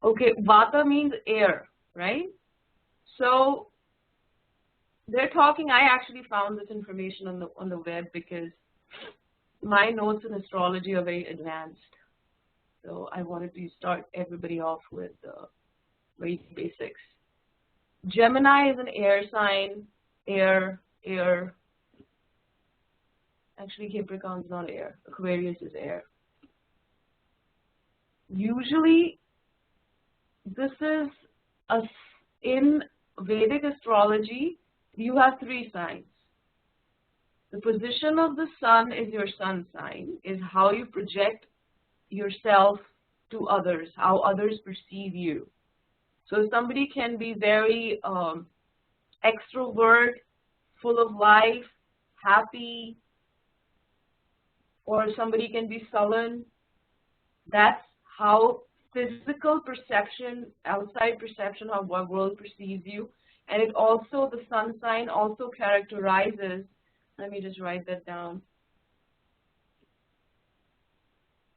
Okay, Vata means air, right? So they're talking, I actually found this information on the web because my notes in astrology are very advanced. So I wanted to start everybody off with very basics. Gemini is an air sign, air. Actually, Capricorn is not air. Aquarius is air. Usually, this is in Vedic astrology, you have 3 signs. The position of the sun is your sun sign, is how you project yourself to others, how others perceive you. So somebody can be very extrovert, full of life, happy, or somebody can be sullen. That's how physical perception, outside perception, how the world perceives you. And it also, the sun sign also characterizes, let me just write that down.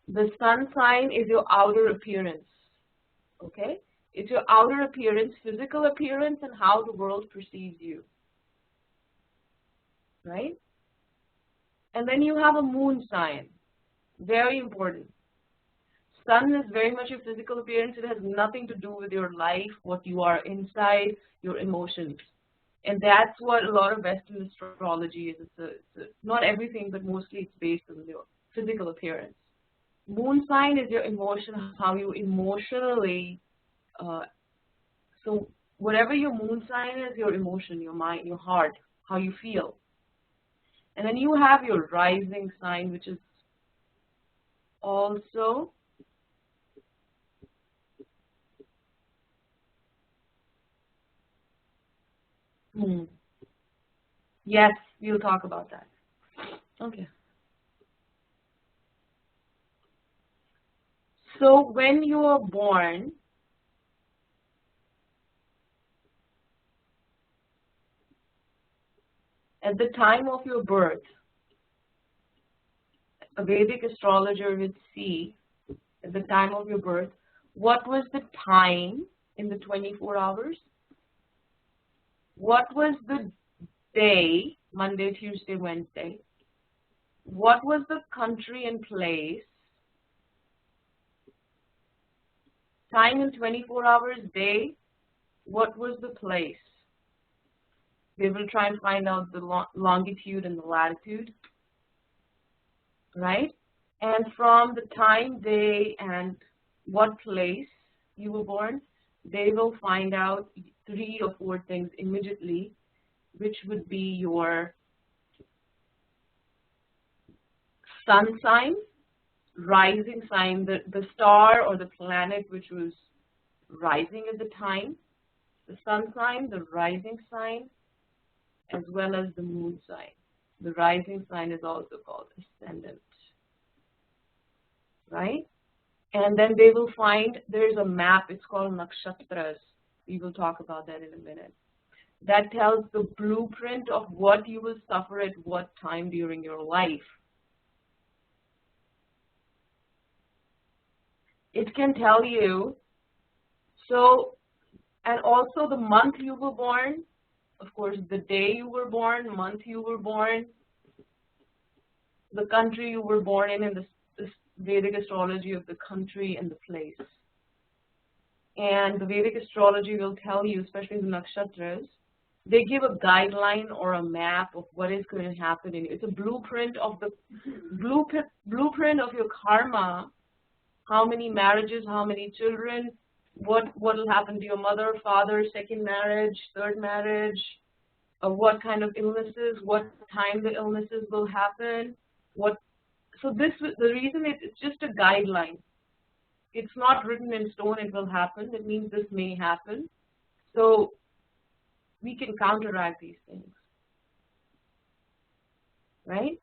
The sun sign is your outer appearance, okay? It's your outer appearance, physical appearance, and how the world perceives you, right? And then you have a moon sign, very important. Sun is very much your physical appearance. It has nothing to do with your life, what you are inside, your emotions. And that's what a lot of Western astrology is. It's not everything, but mostly it's based on your physical appearance. Moon sign is your emotion, how you emotionally, so whatever your moon sign is, your emotion, your mind, your heart, how you feel. And then you have your rising sign, which is also yes, we'll talk about that. Okay. So when you are born, at the time of your birth, a Vedic astrologer would see at the time of your birth, what was the time in the 24 hours? What was the day, Monday, Tuesday, Wednesday? What was the country and place? Time in 24 hours, day, what was the place? They will try and find out the longitude and the latitude, right? And from the time, day, and what place you were born, they will find out 3 or 4 things immediately, which would be your sun sign, rising sign, the star or the planet which was rising at the time, the sun sign, the rising sign, as well as the moon sign. The rising sign is also called ascendant, right? And then they will find there's a map, it's called nakshatras. We will talk about that in a minute. That tells the blueprint of what you will suffer at what time during your life. It can tell you, so, and also the month you were born, of course, the day you were born, month you were born, the country you were born in the Vedic astrology of the country and the place. And the Vedic astrology will tell you, especially the nakshatras, they give a guideline or a map of what is going to happen in you. It's a blueprint of the blueprint of your karma. How many marriages, how many children, what will happen to your mother, father, second marriage, third marriage, what kind of illnesses, what time the illnesses will happen, so this, the reason it's just a guideline. It's not written in stone it will happen. It means this may happen. So we can counteract these things, right?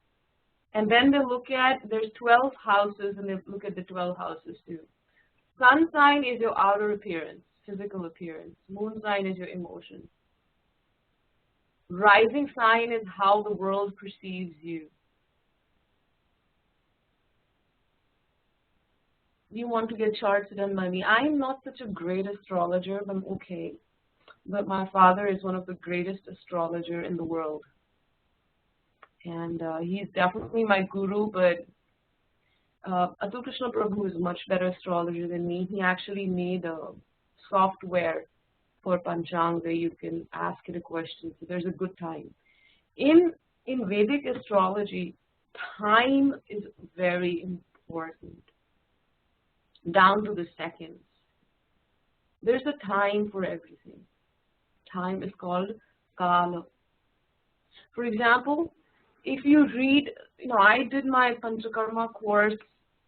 And then they look at, there's 12 houses, and they look at the 12 houses too. Sun sign is your outer appearance, physical appearance. Moon sign is your emotions. Rising sign is how the world perceives you. you want to get charts done by me? I'm not such a great astrologer, but I'm okay. But my father is one of the greatest astrologer in the world. And he's definitely my guru, but Atul Krishna Prabhu is a much better astrologer than me. He actually made a software for Panchang where you can ask it a question. So there's a good time. In Vedic astrology, time is very important, down to the seconds. There's a time for everything. Time is called Kala. For example, if you read, I did my Panchakarma course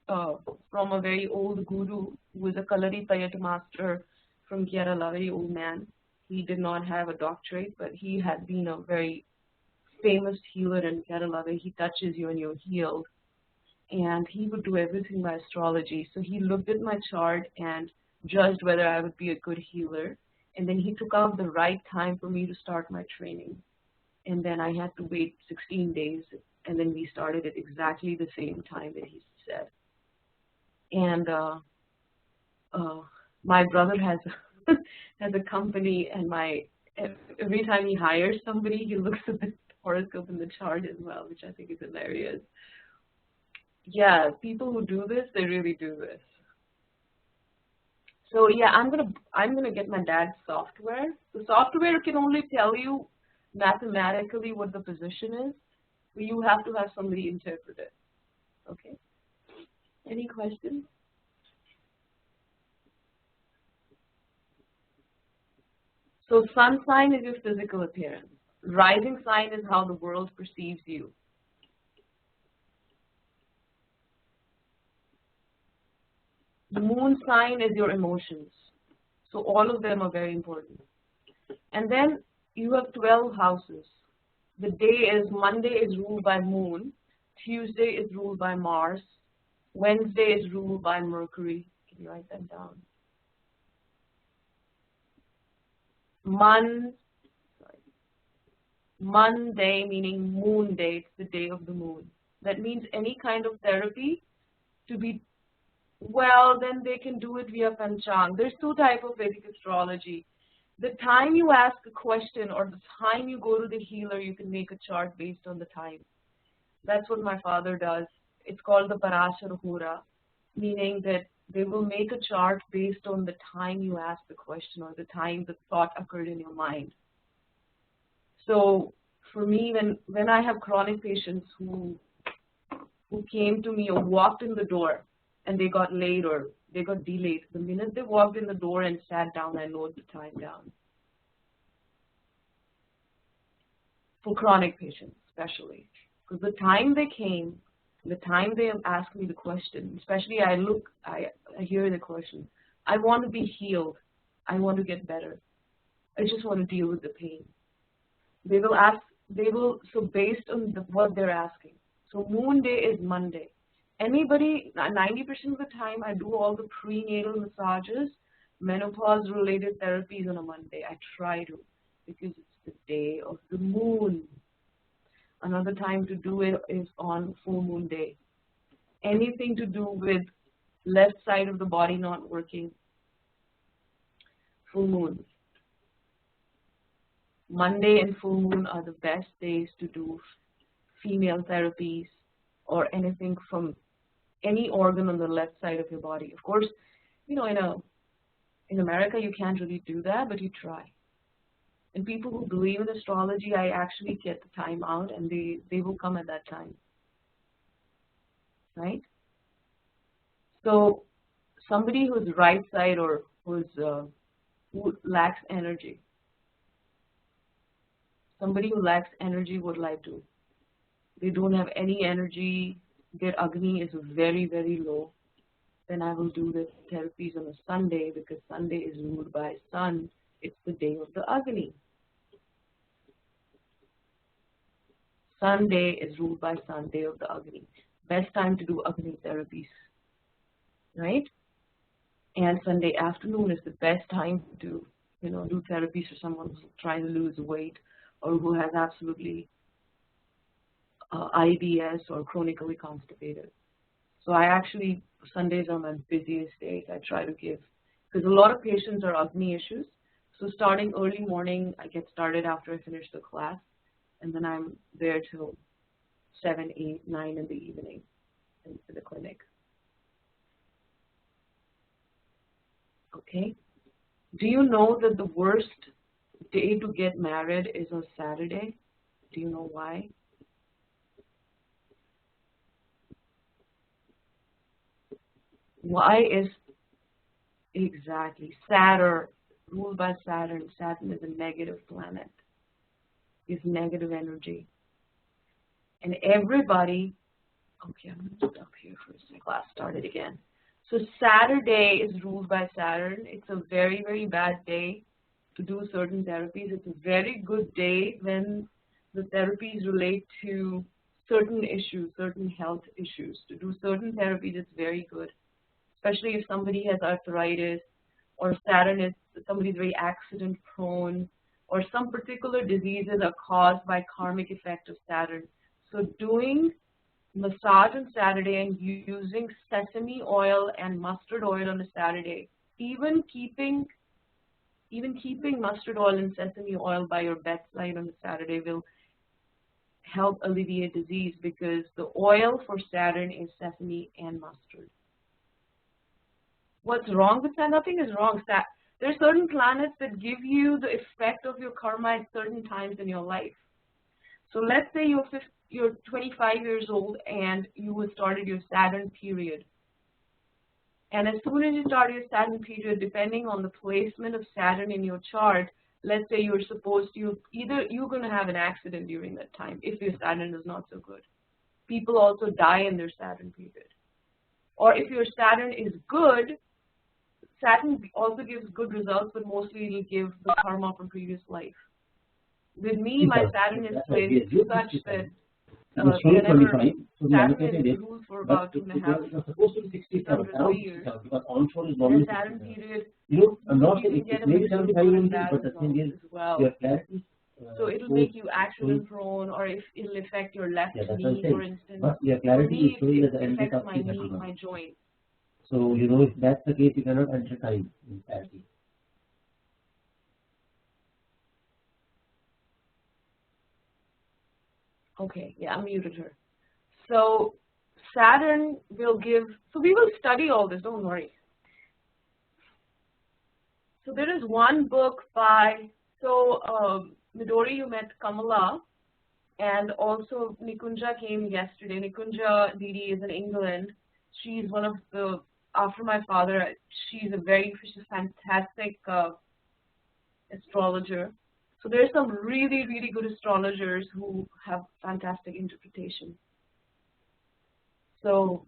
from a very old guru who was a Kalari Payat master from Kerala, a very old man. He did not have a doctorate, but he had been a very famous healer in Kerala where he touches you and you're healed. And he would do everything by astrology. So he looked at my chart and judged whether I would be a good healer. And then he took out the right time for me to start my training. And then I had to wait 16 days, and then we started at exactly the same time that he said. And my brother has has a company, and every time he hires somebody, he looks at the horoscope in the chart as well, which I think is hilarious. Yeah, people who do this, they really do this. So yeah, I'm gonna get my dad's software. The software can only tell you mathematically what the position is, but you have to have somebody interpret it. Okay? Any questions? So sun sign is your physical appearance. Rising sign is how the world perceives you. The moon sign is your emotions. So all of them are very important. And then you have 12 houses. The day is, Monday is ruled by moon, Tuesday is ruled by Mars, Wednesday is ruled by Mercury. Can you write that down? Monday, meaning moon day, it's the day of the moon. That means any kind of therapy to be, well, then they can do it via Panchang. There's two types of Vedic astrology. The time you ask a question or the time you go to the healer, you can make a chart based on the time. That's what my father does. It's called the Parashara Hora, meaning that they will make a chart based on the time you ask the question or the time the thought occurred in your mind. So for me, when I have chronic patients who came to me or walked in the door and they got late or they got delayed, the minute they walked in the door and sat down, I note the time down. For chronic patients, especially. Because the time they came, the time they asked me the question, especially I hear the question, I want to be healed. I want to get better. I just want to deal with the pain. So based on what they're asking. So moon day is Monday. Anybody, 90% of the time, I do all the prenatal massages, menopause-related therapies on a Monday. I try to, because it's the day of the moon. Another time to do it is on full moon day. Anything to do with left side of the body not working, full moon. Monday and full moon are the best days to do female therapies or anything from any organ on the left side of your body. Of course, in America you can't really do that, but you try. And people who believe in astrology, I actually get the time out and they will come at that time. Right? So somebody who's right side or who lacks energy. Somebody who lacks energy, what will I do? They don't have any energy, their Agni is very, very low. Then I will do the therapies on a Sunday because Sunday is ruled by sun. It's the day of the Agni. Sunday is ruled by sun, day of the Agni. Best time to do Agni therapies, right? And Sunday afternoon is the best time to, do therapies for someone who's trying to lose weight or who has absolutely IBS or chronically constipated. So I actually, Sundays are my busiest days. I try to give, because a lot of patients are Agni issues. So starting early morning, I get started after I finish the class, and then I'm there till 7, 8, 9 in the evening in the clinic. Okay. Do you know that the worst day to get married is on Saturday? Do you know why? Why is exactly Saturn, ruled by Saturn? Saturn is a negative planet. It's negative energy. And everybody, okay, I'm going to stop here for a second. Class started again. So Saturday is ruled by Saturn. It's a very, very bad day to do certain therapies. It's a very good day when the therapies relate to certain issues, certain health issues. To do certain therapies, it's very good, especially if somebody has arthritis, or Saturn is, somebody's very accident prone, or some particular diseases are caused by karmic effect of Saturn. So doing massage on Saturday and using sesame oil and mustard oil on a Saturday, even keeping mustard oil and sesame oil by your bedside on a Saturday will help alleviate disease, because the oil for Saturn is sesame and mustard. What's wrong with that? Nothing is wrong. There are certain planets that give you the effect of your karma at certain times in your life. So let's say you're 25 years old and you started your Saturn period. And as soon as you start your Saturn period, depending on the placement of Saturn in your chart, let's say you're supposed to, either you're going to have an accident during that time if your Saturn is not so good. People also die in their Saturn period. Or if your Saturn is good, Saturn also gives good results, but mostly it will give the karma from previous life. With me, my Saturn is placed such that whenever Saturn is ruled for about 2.5 years, the Saturn period, you can get a mix of good and bad results as well. So it'll make you accident prone, or if it'll affect your left knee, for instance. For me, it affects my knee, my joint. So, if that's the case, you cannot enter time in Saturday. Okay, yeah, I muted her. So Saturn will give, so we will study all this, don't worry. So there is one book by, Midori, you met Kamala, and also Nikunja came yesterday. Nikunja Didi is in England. She's one of the, after my father, she's a fantastic astrologer. So there's some really, really good astrologers who have fantastic interpretation. So,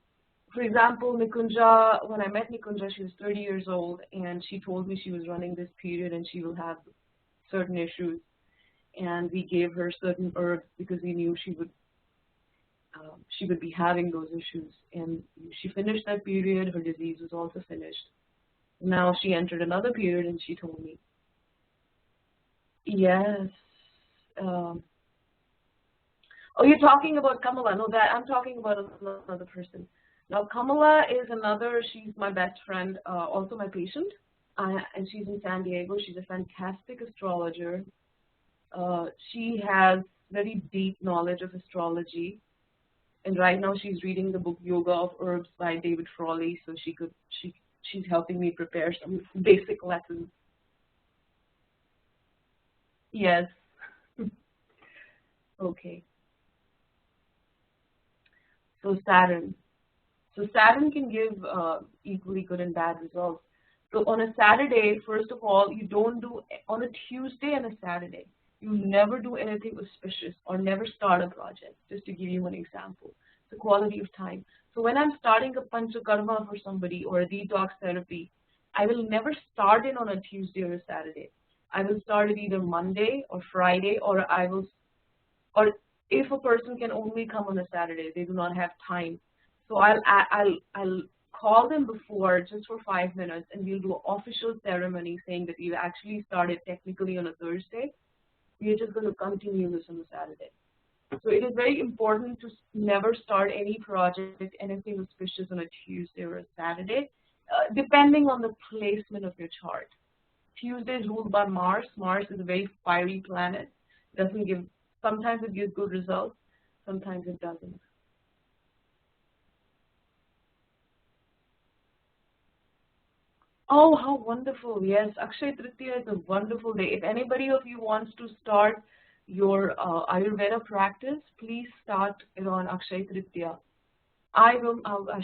for example, Nikunja, when I met Nikunja, she was 30 years old, and she told me she was running this period and she will have certain issues. And we gave her certain herbs because we knew she would be having those issues. And she finished that period, her disease was also finished. Now she entered another period and she told me. Yes. Oh, you're talking about Kamala. No, that I'm talking about another person. Now, Kamala is another, she's my best friend, also my patient, and she's in San Diego. She's a fantastic astrologer. She has very deep knowledge of astrology. And right now she's reading the book Yoga of Herbs by David Frawley, so she's helping me prepare some basic lessons. Yes. Okay. So Saturn. So Saturn can give equally good and bad results. So on a Saturday, first of all, you don't do, on a Tuesday and a Saturday, you never do anything auspicious or never start a project, just to give you an example. The quality of time. So when I'm starting a panchakarma for somebody or a detox therapy, I will never start it on a Tuesday or a Saturday. I will start it either Monday or Friday, or if a person can only come on a Saturday, they do not have time. So I'll call them before just for 5 minutes, and we'll do an official ceremony saying that you actually started technically on a Thursday. We're just going to continue this on a Saturday. So it is very important to never start any project, anything auspicious on a Tuesday or a Saturday, depending on the placement of your chart. Tuesday is ruled by Mars. Mars is a very fiery planet. Doesn't give, sometimes it gives good results, sometimes it doesn't. Oh, how wonderful. Yes, Akshay Tritiya is a wonderful day. If anybody of you wants to start your Ayurveda practice, please start it on Akshay Tritiya. I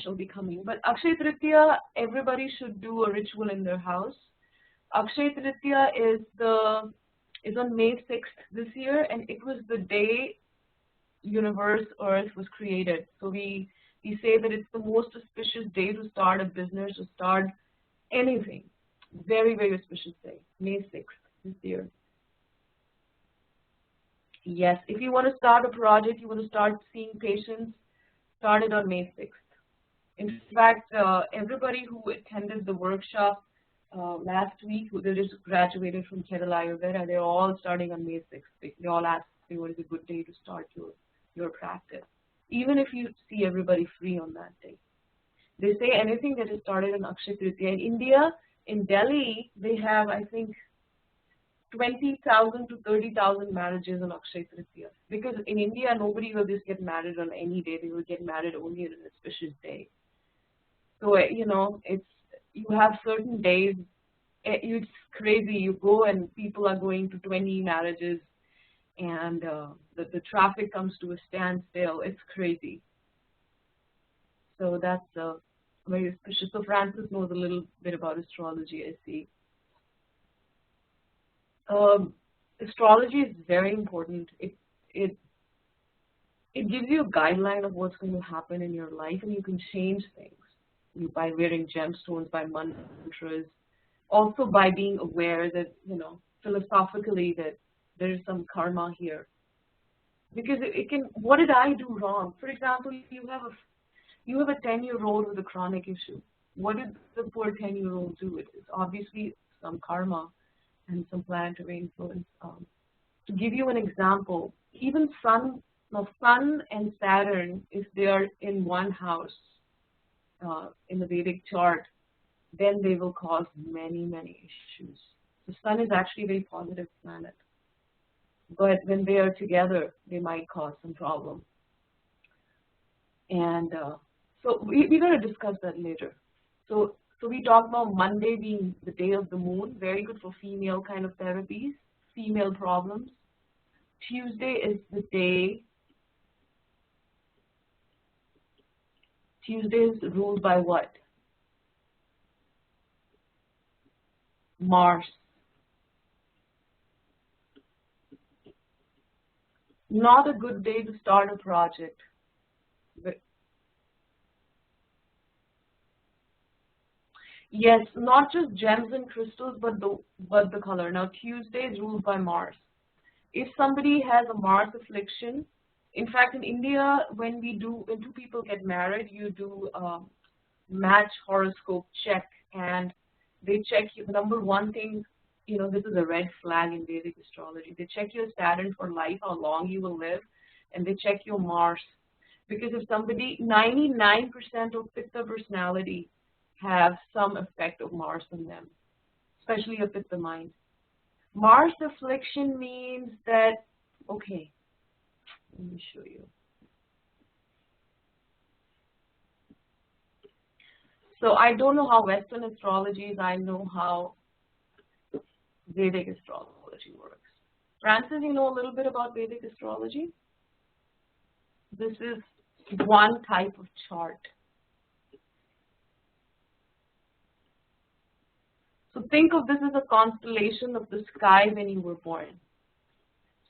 shall be coming. But Akshay Tritiya, everybody should do a ritual in their house. Akshay Tritiya is on May 6th this year, and it was the day universe, Earth was created. So we say that it's the most auspicious day to start a business, to start anything. Very, very auspicious day, May 6th this year. Yes, if you want to start a project, you want to start seeing patients, start it on May 6th. In fact, everybody who attended the workshop last week, who they just graduated from Ayurveda, they're all starting on May 6th. They all asked me what is a good day to start your practice, even if you see everybody free on that day. They say anything that is started on Akshay Tritiya. In India, in Delhi, they have, I think, 20,000 to 30,000 marriages on Akshay Tritiya. Because in India, nobody will just get married on any day. They will get married only on an auspicious day. So, you have certain days. It's crazy. You go and people are going to 20 marriages, and the traffic comes to a standstill. It's crazy. So that's very auspicious. So Francis knows a little bit about astrology, I see. Astrology is very important. It gives you a guideline of what's going to happen in your life, and you can change things by wearing gemstones, by mantras, also by being aware that, philosophically that there is some karma here. Because it can, what did I do wrong? For example, you have a 10-year-old with a chronic issue. What did the poor 10-year-old do? It is obviously some karma and some planetary influence. To give you an example, even Sun and Saturn, if they are in one house in the Vedic chart, then they will cause many, many issues. The Sun is actually a very positive planet. But when they are together, they might cause some problem. And so we're going to discuss that later. So we talked about Monday being the day of the moon, very good for female kind of therapies, female problems. Tuesday is the day. Tuesday is ruled by what? Mars. Not a good day to start a project. Yes, not just gems and crystals, but the color. Now, Tuesday is ruled by Mars. If somebody has a Mars affliction, in fact, in India, when two people get married, you do match horoscope check, and they check you. Number one thing, this is a red flag in Vedic astrology. They check your Saturn for life, how long you will live, and they check your Mars. Because if somebody, 99% of Pitta personality have some effect of Mars on them, especially a Pitta mind. Mars affliction means that, okay, let me show you. So I don't know how Western astrology is. I know how Vedic astrology works. Francis, you know a little bit about Vedic astrology? This is one type of chart. So think of this as a constellation of the sky when you were born.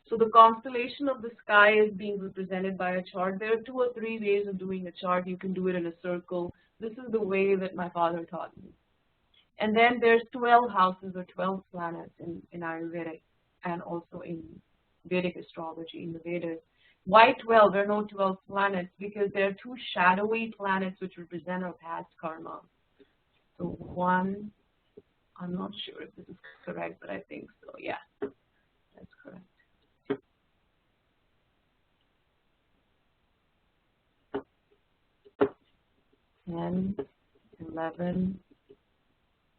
So the constellation of the sky is being represented by a chart. There are 2 or 3 ways of doing a chart. You can do it in a circle. This is the way that my father taught me. And then there's 12 houses or 12 planets in Ayurveda and also in Vedic astrology, in the Vedas. Why 12? There are no 12 planets because there are 2 shadowy planets which represent our past karma. So one, I'm not sure if this is correct, but I think so. Yeah, that's correct. 10, 11,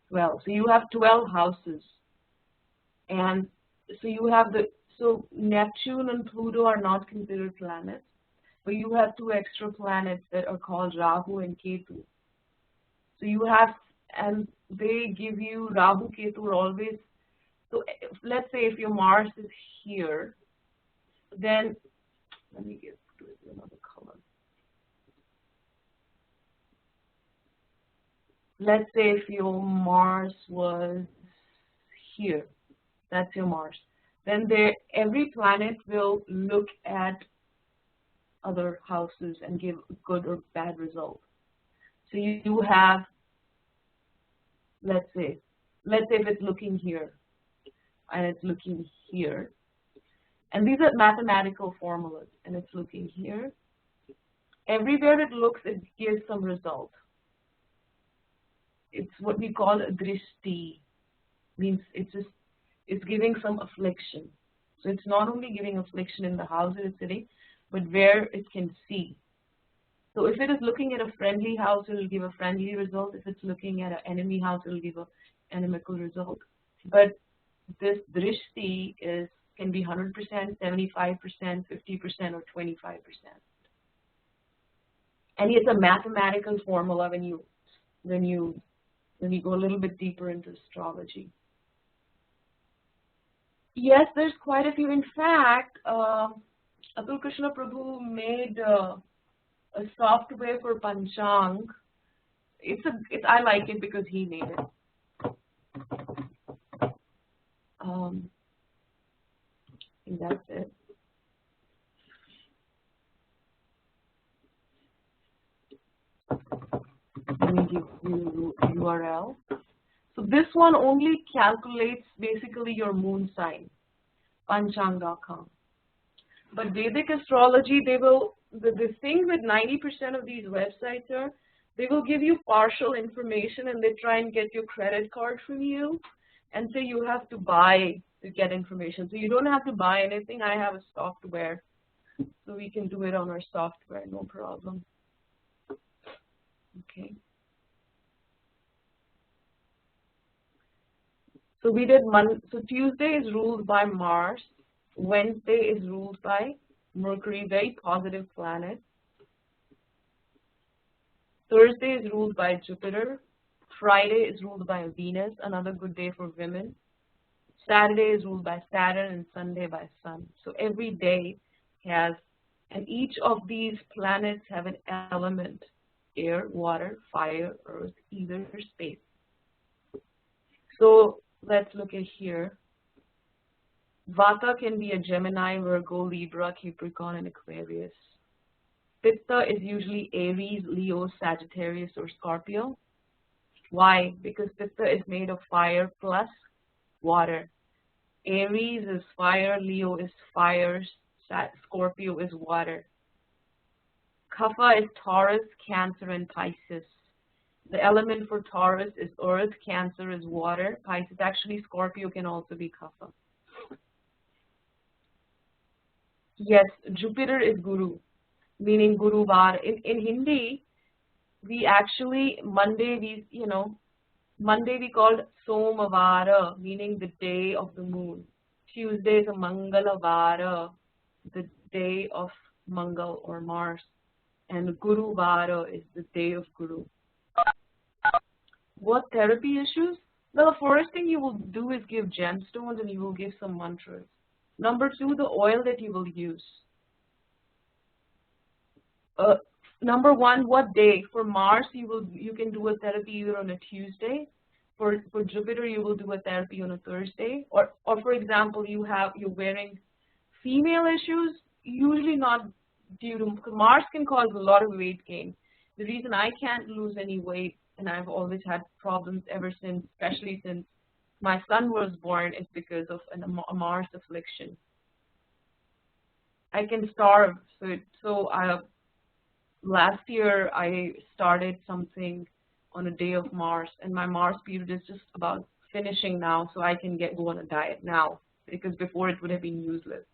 12. So you have 12 houses. And so you have so Neptune and Pluto are not considered planets, but you have two extra planets that are called Rahu and Ketu. So you have, and they give you, Rahu, Ketu are always, so let's say if your Mars is here, then, let me give another color. Let's say if your Mars was here, that's your Mars. Then every planet will look at other houses and give good or bad results. So you have, let's say if it's looking here and it's looking here, and these are mathematical formulas, and it's looking here. Everywhere it looks, it gives some result. It's what we call a drishti. Means it's giving some affliction. So it's not only giving affliction in the house it is sitting, but where it can see. So if it is looking at a friendly house, it will give a friendly result. If it's looking at an enemy house, it will give an inimical result. But this drishti can be 100%, 75%, 50%, or 25%. And it's a mathematical formula when you go a little bit deeper into astrology. Yes, there's quite a few. In fact, Atul Krishna Prabhu made a software for Panchang. I like it because he made it. And that's it. Let me give you URL. So this one only calculates basically your moon sign, panchang.com. But Vedic astrology, the thing with 90% of these websites are, they will give you partial information and they try and get your credit card from you, and so you have to buy to get information. So you don't have to buy anything. I have a software, so we can do it on our software, no problem. Okay. So we did so Tuesday is ruled by Mars. Wednesday is ruled by Mercury, very positive planet. Thursday is ruled by Jupiter. Friday is ruled by Venus, another good day for women. Saturday is ruled by Saturn, and Sunday by Sun. So every day has, and each of these planets have an element: air, water, fire, earth, ether, or space. So let's look at here. Vata can be a Gemini, Virgo, Libra, Capricorn, and Aquarius. Pitta is usually Aries, Leo, Sagittarius, or Scorpio. Why? Because Pitta is made of fire plus water. Aries is fire, Leo is fire, Scorpio is water. Kapha is Taurus, Cancer, and Pisces. The element for Taurus is earth, Cancer is water, Pisces, actually Scorpio can also be Kapha. Yes, Jupiter is Guru, meaning Guruvar. In Hindi, we actually, Monday we called Somavara, meaning the day of the moon. Tuesday is a Mangalavara, the day of Mangal or Mars. And Guruvara is the day of Guru. What therapy issues? Well, the first thing you will do is give gemstones and you will give some mantras. Number 2, the oil that you will use. Number 1, what day? For Mars, you can do a therapy either on a Tuesday. For Jupiter, you will do a therapy on a Thursday. Or for example, you're wearing female issues, usually not due to, Mars can cause a lot of weight gain. The reason I can't lose any weight, and I've always had problems ever since, especially since my son was born, is because of a Mars affliction. I can starve. Last year I started something on a day of Mars, and my Mars period is just about finishing now, so I can go on a diet now, because before it would have been useless.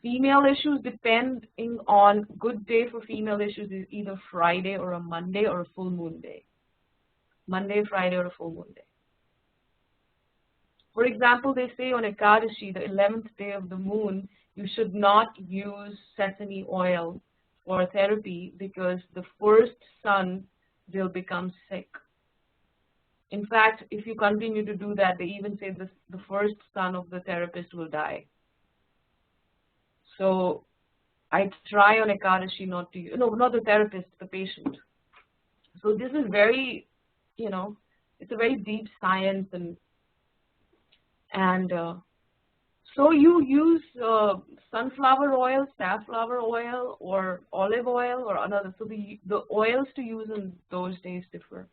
Female issues, depending on good day for female issues, is either Friday or a Monday or a full moon day. Monday, Friday, or a full moon day. For example, they say on Ekadashi, the 11th day of the moon, you should not use sesame oil for therapy because the first sun will become sick. In fact, if you continue to do that, they even say this, the first son of the therapist will die. So I try on Ekadashi not to, no, not the therapist, the patient. So this is very, you know, it's a very deep science, and so you use sunflower oil, safflower oil, or olive oil, or another. So the oils to use in those days differ.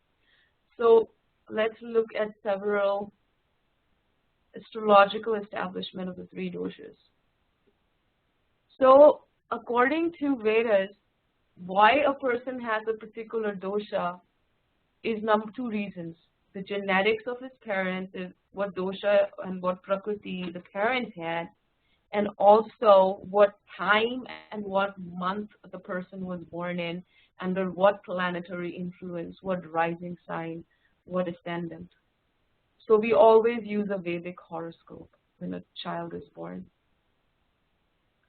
So let's look at several astrological establishment of the three doshas. So according to Vedas, why a person has a particular dosha is two reasons. The genetics of his parents, is what dosha and what prakriti the parents had, and also what time and what month the person was born in, under what planetary influence, what rising sign, what ascendant. So we always use a Vedic horoscope when a child is born.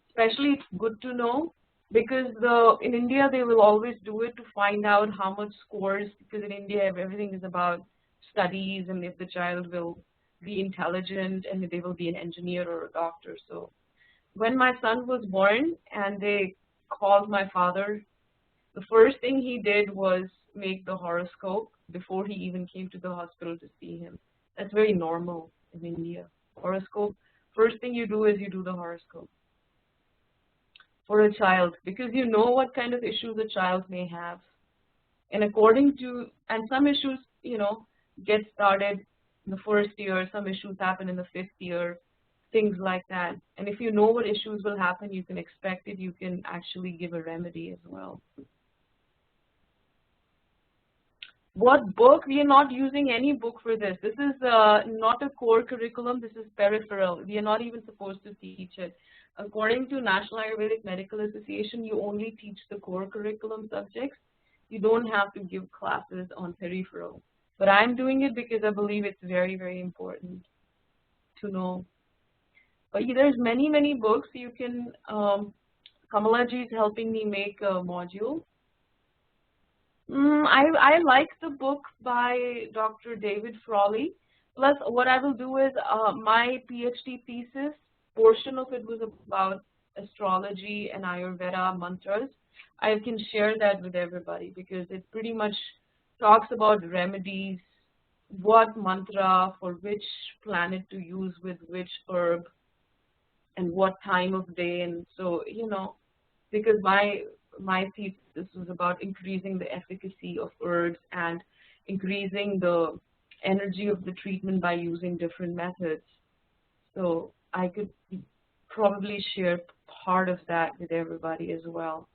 Especially it's good to know because in India they will always do it to find out how much scores, because in India everything is about studies and if the child will be intelligent and if they will be an engineer or a doctor. So when my son was born and they called my father, the first thing he did was make the horoscope before he even came to the hospital to see him. That's very normal in India. Horoscope, first thing you do is you do the horoscope for a child because you know what kind of issues a child may have. And according to, and some issues, you know, get started in the first year, some issues happen in the 5th year, things like that. And if you know what issues will happen, you can expect it, you can actually give a remedy as well. What book? We are not using any book for this. This is not a core curriculum, this is peripheral. We are not even supposed to teach it. According to National Ayurvedic Medical Association, you only teach the core curriculum subjects. You don't have to give classes on peripheral. But I'm doing it because I believe it's very, very important to know. But there's many, many books. You can, Kamalaji is helping me make a module. I like the book by Dr. David Frawley. Plus, what I will do is my PhD thesis, portion of it was about astrology and Ayurveda mantras. I can share that with everybody because it pretty much talks about remedies, what mantra for which planet to use with which herb, and what time of day. And so, you know, because my thesis was about increasing the efficacy of herbs and increasing the energy of the treatment by using different methods. So I could probably share part of that with everybody as well.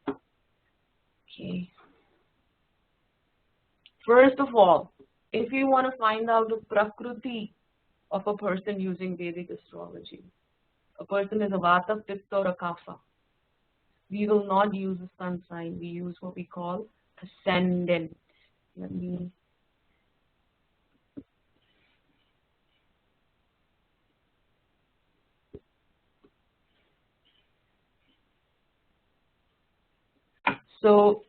Okay. First of all, if you want to find out the prakriti of a person using Vedic astrology, a person is a Vata, Pitta, or a Kapha. We will not use a sun sign. We use what we call ascendant. Let me. So,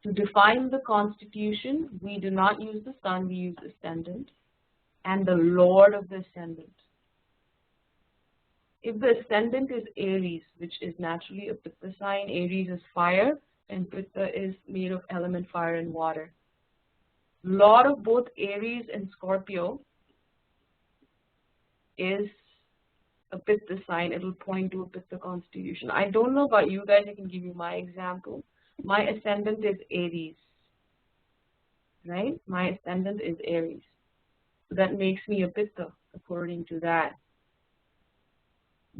to define the constitution, we do not use the sun, we use ascendant and the lord of the ascendant. If the ascendant is Aries, which is naturally a Pitta sign, Aries is fire and Pitta is made of element fire and water. Lord of both Aries and Scorpio is a Pitta sign. It will point to a Pitta constitution. I don't know about you guys, I can give you my example. My ascendant is Aries, right? My ascendant is Aries. So that makes me a Pitta according to that.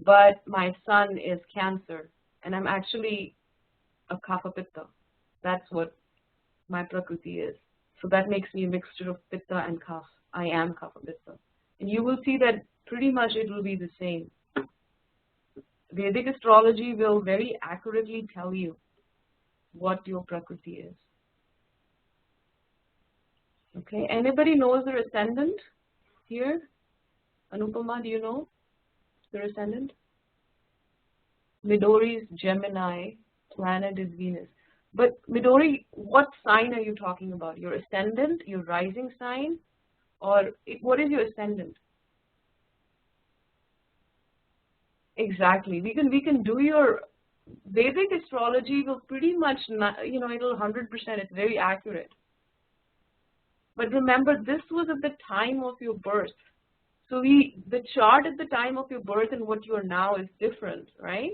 But my sun is Cancer, and I'm actually a Kapha Pitta. That's what my Prakriti is. So that makes me a mixture of Pitta and Kapha. I am Kapha Pitta. And you will see that pretty much it will be the same. Vedic astrology will very accurately tell you what your Prakriti is. Okay, anybody knows their ascendant here? Anupama, do you know their ascendant? Midori is Gemini, planet is Venus. But Midori, what sign are you talking about? Your ascendant, your rising sign, or what is your ascendant? Exactly. We can do your Vedic astrology will pretty much not, it'll 100%. It's very accurate. But remember, this was at the time of your birth. So the chart at the time of your birth and what you are now is different, right?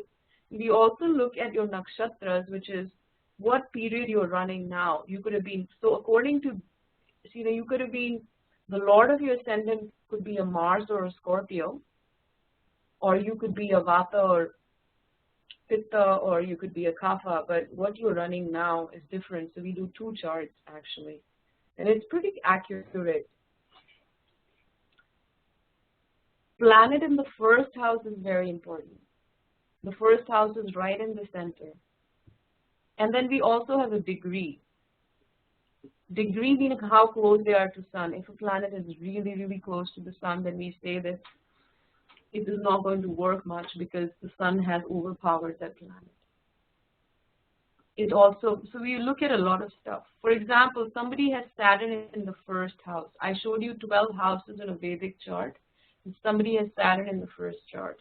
We also look at your nakshatras, which is what period you're running now. You could have been, so according to, you could have been, the Lord of your ascendant could be a Mars or a Scorpio, or you could be a Vata or Pitta, or you could be a Kapha, but what you're running now is different. So we do 2 charts actually, and it's pretty accurate. Planet in the first house is very important. The first house is right in the center. And then we also have a degree. Degree meaning how close they are to sun. If a planet is really, really close to the sun, then we say that it is not going to work much because the sun has overpowered that planet. It also, so we look at a lot of stuff. For example, somebody has Saturn in the first house. I showed you 12 houses in a Vedic chart. And somebody has Saturn in the first chart.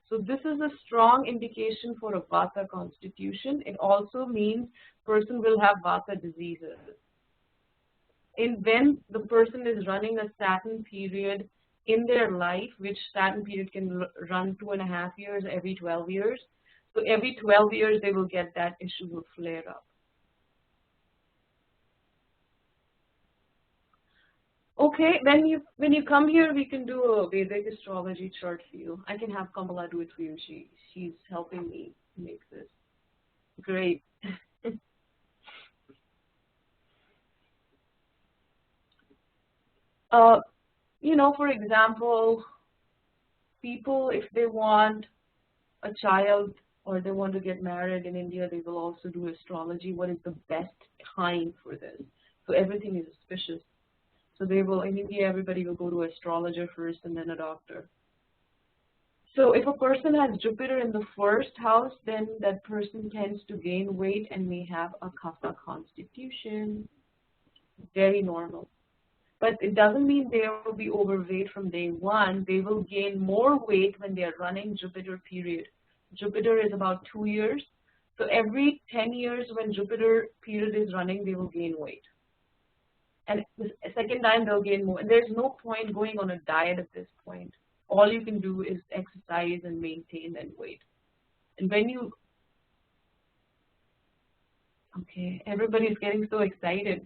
So this is a strong indication for a Vata constitution. It also means person will have Vata diseases. And when the person is running a Saturn period in their life, which Saturn period can run 2.5 years, every 12 years. So every 12 years they will get that issue will flare up. Okay, when you come here, we can do a Vedic astrology chart for you. I can have Kamala do it for you. She's helping me make this. Great. For example, people, if they want a child or they want to get married in India, they will also do astrology. What is the best time for this? So everything is auspicious. So they will, in India, everybody will go to an astrologer first and then a doctor. So if a person has Jupiter in the first house, then that person tends to gain weight and may have a Kapha constitution. Very normal. But it doesn't mean they will be overweight from day one. They will gain more weight when they are running Jupiter period. Jupiter is about 2 years. So every 10 years when Jupiter period is running, they will gain weight. And the second time they'll gain more. And there's no point going on a diet at this point. All you can do is exercise and maintain that weight. And when you, okay, everybody's getting so excited.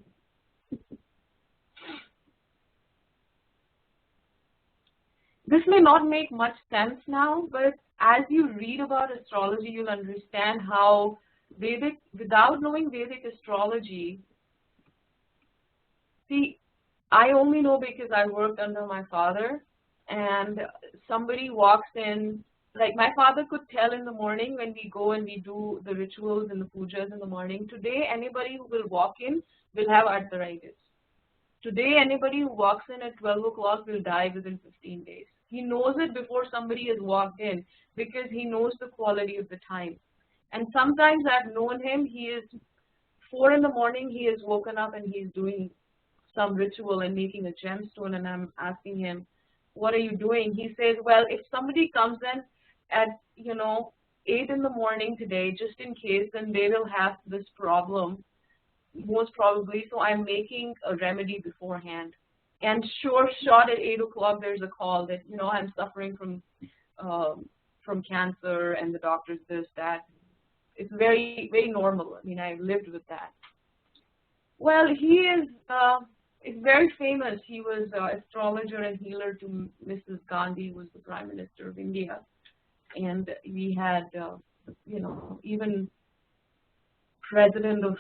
This may not make much sense now, but as you read about astrology, you'll understand how Vedic, without knowing Vedic astrology, see, I only know because I worked under my father, and somebody walks in, like my father could tell in the morning when we go and we do the rituals and the pujas in the morning, today anybody who will walk in will have arthritis. Today anybody who walks in at 12 o'clock will die within 15 days. He knows it before somebody has walked in because he knows the quality of the time. And sometimes I've known him, he is 4 in the morning, he has woken up and he's doing some ritual and making a gemstone, and I'm asking him, what are you doing? He says, well, if somebody comes in at, 8 in the morning today, just in case, then they will have this problem, most probably, so I'm making a remedy beforehand. And sure shot at 8 o'clock, there's a call that, I'm suffering from cancer, and the doctor's this, that. It's very, very normal. I mean, I've lived with that. Well, he is very famous. He was an astrologer and healer to Mrs. Gandhi, who was the Prime Minister of India. And we had, even president of,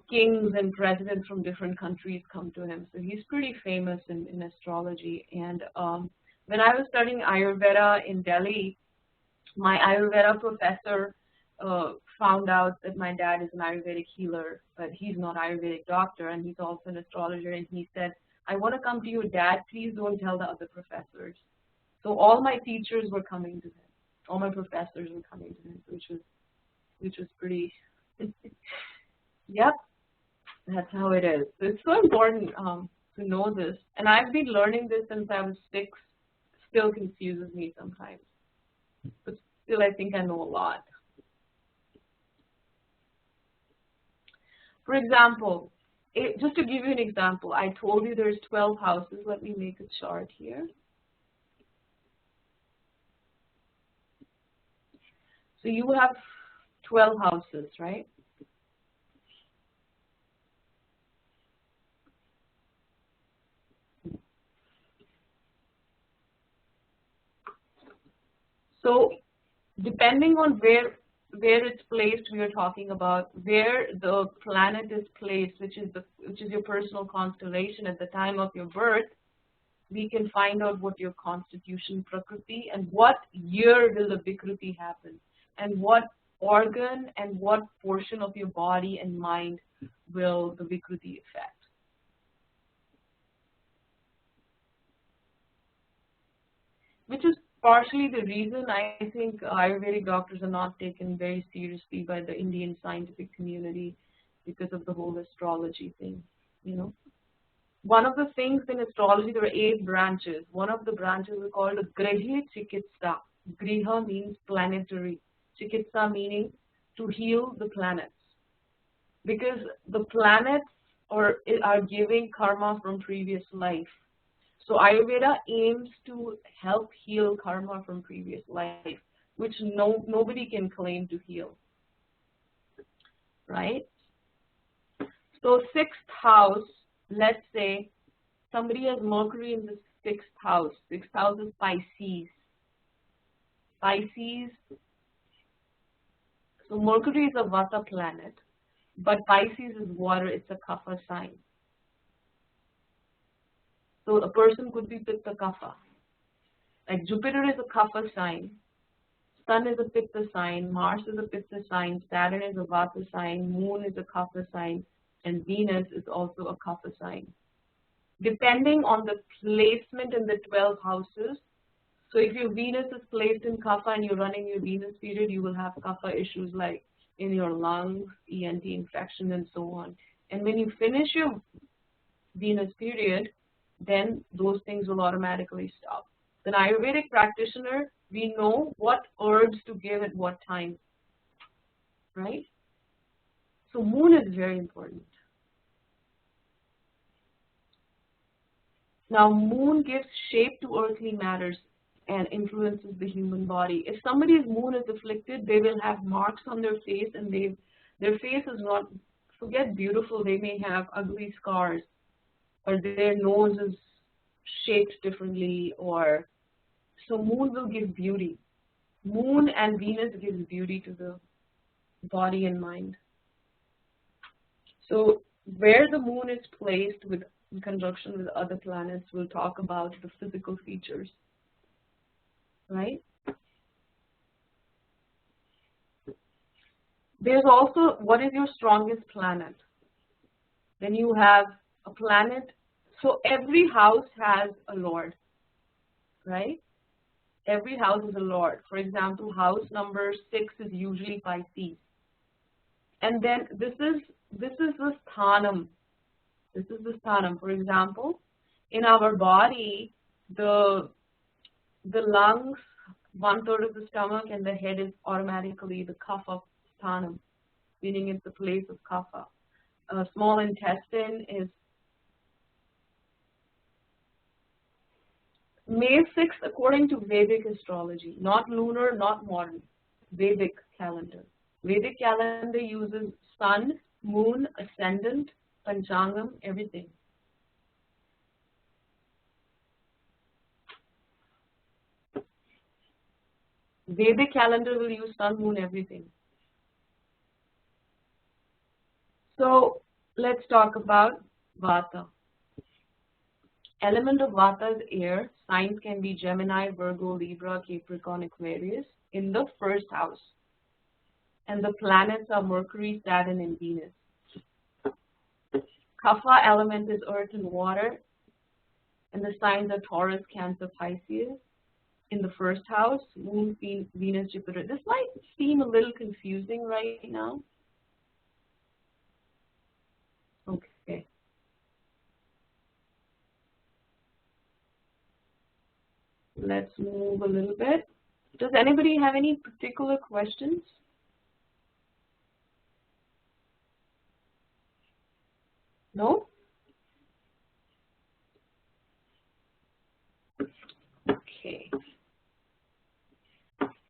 kings and presidents from different countries come to him. So he's pretty famous in astrology. And when I was studying Ayurveda in Delhi, My Ayurveda professor found out that my dad is an Ayurvedic healer, but he's not an Ayurvedic doctor, and he's also an astrologer. And he said, "I want to come to your dad. Please don't tell the other professors." So all my teachers were coming to him. All my professors were coming to him, which was pretty. Yep, that's how it is. So it's so important to know this, and I've been learning this since I was 6. Still confuses me sometimes, but still I think I know a lot. For example, just to give you an example, I told you there's 12 houses. Let me make a chart here. So you have 12 houses, right? So depending on where it's placed, we are talking about where the planet is placed, which is your personal constellation at the time of your birth. We can find out what your constitution, prakriti, and what year will the vikruti happen, and what organ and what portion of your body and mind will the vikruti affect. Which is partially the reason I think Ayurvedic doctors are not taken very seriously by the Indian scientific community because of the whole astrology thing, you know. One of the things in astrology, there are 8 branches. One of the branches is called Grahi Chikitsa. Griha means planetary. Chikitsa meaning to heal the planets. Because the planets are giving karma from previous life. So Ayurveda aims to help heal karma from previous life, which nobody can claim to heal. Right? So 6th house, let's say somebody has Mercury in the 6th house. 6th house is Pisces. Pisces, so Mercury is a Vata planet, but Pisces is water, it's a Kapha sign. So a person could be Pitta Kapha. Like Jupiter is a Kapha sign, Sun is a Pitta sign, Mars is a Pitta sign, Saturn is a Vata sign, Moon is a Kapha sign, and Venus is also a Kapha sign. Depending on the placement in the 12 houses, so if your Venus is placed in Kapha and you're running your Venus period, you will have Kapha issues like in your lungs, ENT infection, and so on. And when you finish your Venus period, then those things will automatically stop. An Ayurvedic practitioner, we know what herbs to give at what time, right? So moon is very important. Now moon gives shape to earthly matters and influences the human body. If somebody's moon is afflicted, they will have marks on their face, and their face is not, forget beautiful, they may have ugly scars, or their nose is shaped differently, or so moon will give beauty. Moon and Venus gives beauty to the body and mind. So where the moon is placed in conjunction with other planets, we'll talk about the physical features, right? There's also, what is your strongest planet? Then you have a planet. So every house has a lord, right? Every house is a lord. For example, house number 6 is usually Pisces. And then this is the sthanam. This is the sthanam. For example, in our body, the lungs, 1/3 of the stomach, and the head is automatically the kapha sthanam, meaning it's the place of kapha. Small intestine is May 6th according to Vedic astrology, not lunar, not modern, Vedic calendar. Vedic calendar uses sun, moon, ascendant, panchangam, everything. Vedic calendar will use sun, moon, everything. So let's talk about Vata. Element of Vata is air. Signs can be Gemini, Virgo, Libra, Capricorn, Aquarius. in the first house. And the planets are Mercury, Saturn, and Venus. Kapha element is earth and water. And the signs are Taurus, Cancer, Pisces. In the first house, Moon, Venus, Jupiter. This might seem a little confusing right now. Okay. Let's move a little bit. Does anybody have any particular questions? No? Okay.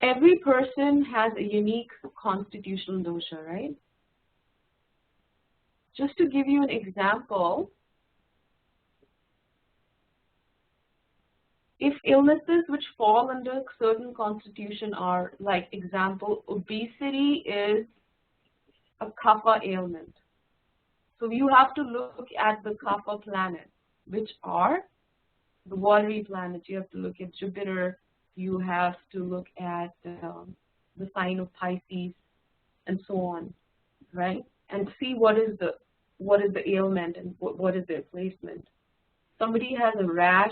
Every person has a unique constitutional dosha, right? Just to give you an example, if illnesses which fall under certain constitution are, like example, obesity is a kapha ailment. So you have to look at the kapha planets, which are the watery planets. You have to look at Jupiter. You have to look at the sign of Pisces, and so on, right? And see what is the ailment and what is their placement. Somebody has a rash,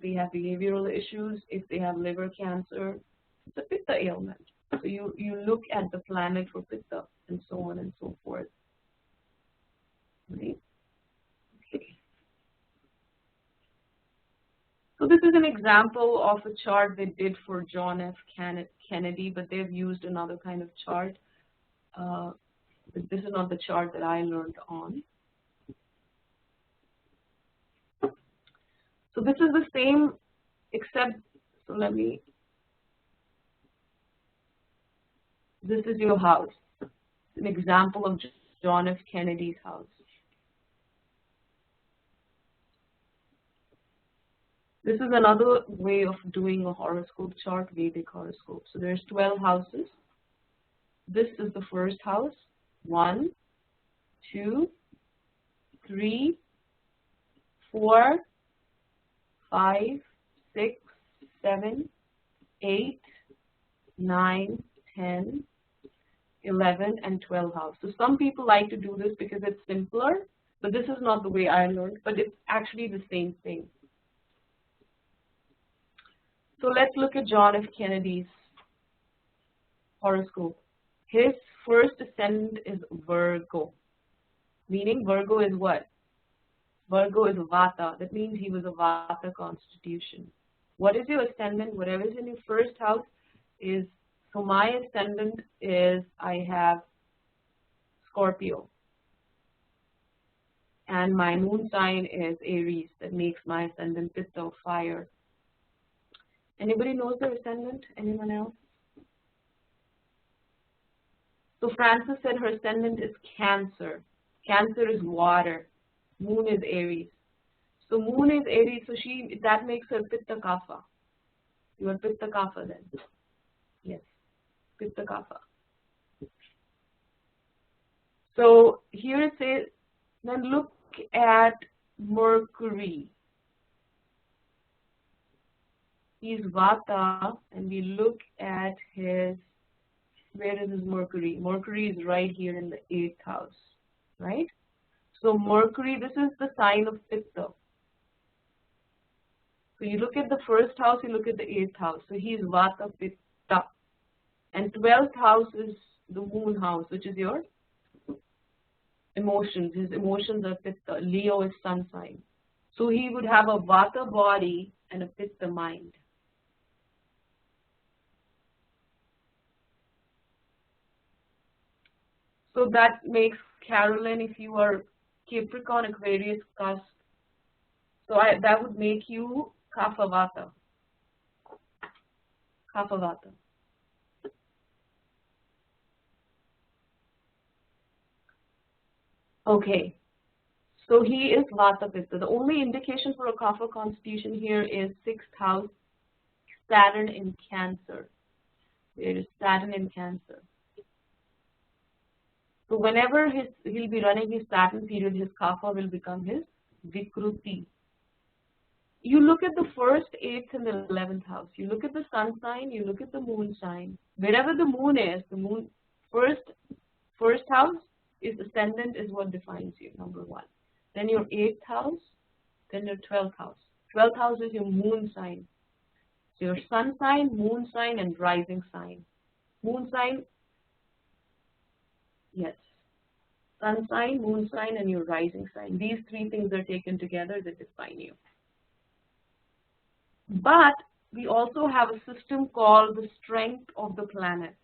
they have behavioral issues. If they have liver cancer, it's a pitta ailment. So you look at the planet for pitta, and so on and so forth. Right? Okay. So this is an example of a chart they did for John F. Kennedy, but they've used another kind of chart. But this is not the chart that I learned on. So this is the same, except, so this is your house. An example of John F. Kennedy's house. This is another way of doing a horoscope chart, Vedic horoscope. So there's 12 houses. This is the first house. 1, 2, 3, 4, 5, 6, 7, 8, 9, 10, 11, and 12 house. So some people like to do this because it's simpler, but this is not the way I learned, but it's actually the same thing. So let's look at John F. Kennedy's horoscope. His first ascendant is Virgo, meaning Virgo is what? Virgo is Vata. That means he was a Vata constitution. What is your ascendant? Whatever is in your first house is, so my ascendant is, I have Scorpio. And my moon sign is Aries. That makes my ascendant Pitta of fire. Anybody knows their ascendant? Anyone else? So Frances said her ascendant is Cancer. Cancer is water. Moon is Aries. So Moon is Aries, so that makes her Pitta Kapha. You are Pitta Kapha then. Yes, Pitta Kapha. So here it says, then look at Mercury. He's Vata, and we look at his, where is his Mercury? Mercury is right here in the 8th house, right? So Mercury, this is the sign of Pitta. So you look at the first house, you look at the 8th house. So he's Vata Pitta. And 12th house is the moon house, which is your emotions. His emotions are Pitta. Leo is sun sign. So he would have a Vata body and a Pitta mind. So that makes Carolyn, if you are Capricorn, Aquarius, cusp, so that would make you Kapha Vata. Kapha Vata. Okay. So he is Vata Pitta. The only indication for a Kapha constitution here is 6th house, Saturn in Cancer. There is Saturn in Cancer. So whenever he'll be running his Saturn period, his Kapha will become his Vikruti. you look at the 1st, 8th, and the 11th house. You look at the sun sign, you look at the moon sign. Wherever the moon is, the moon first house is ascendant, is what defines you, number 1. Then your 8th house, then your 12th house. 12th house is your moon sign. So your sun sign, moon sign, and rising sign. Moon sign, yes. Sun sign, moon sign, and your rising sign. These 3 things are taken together that define you. But we also have a system called the strength of the planets.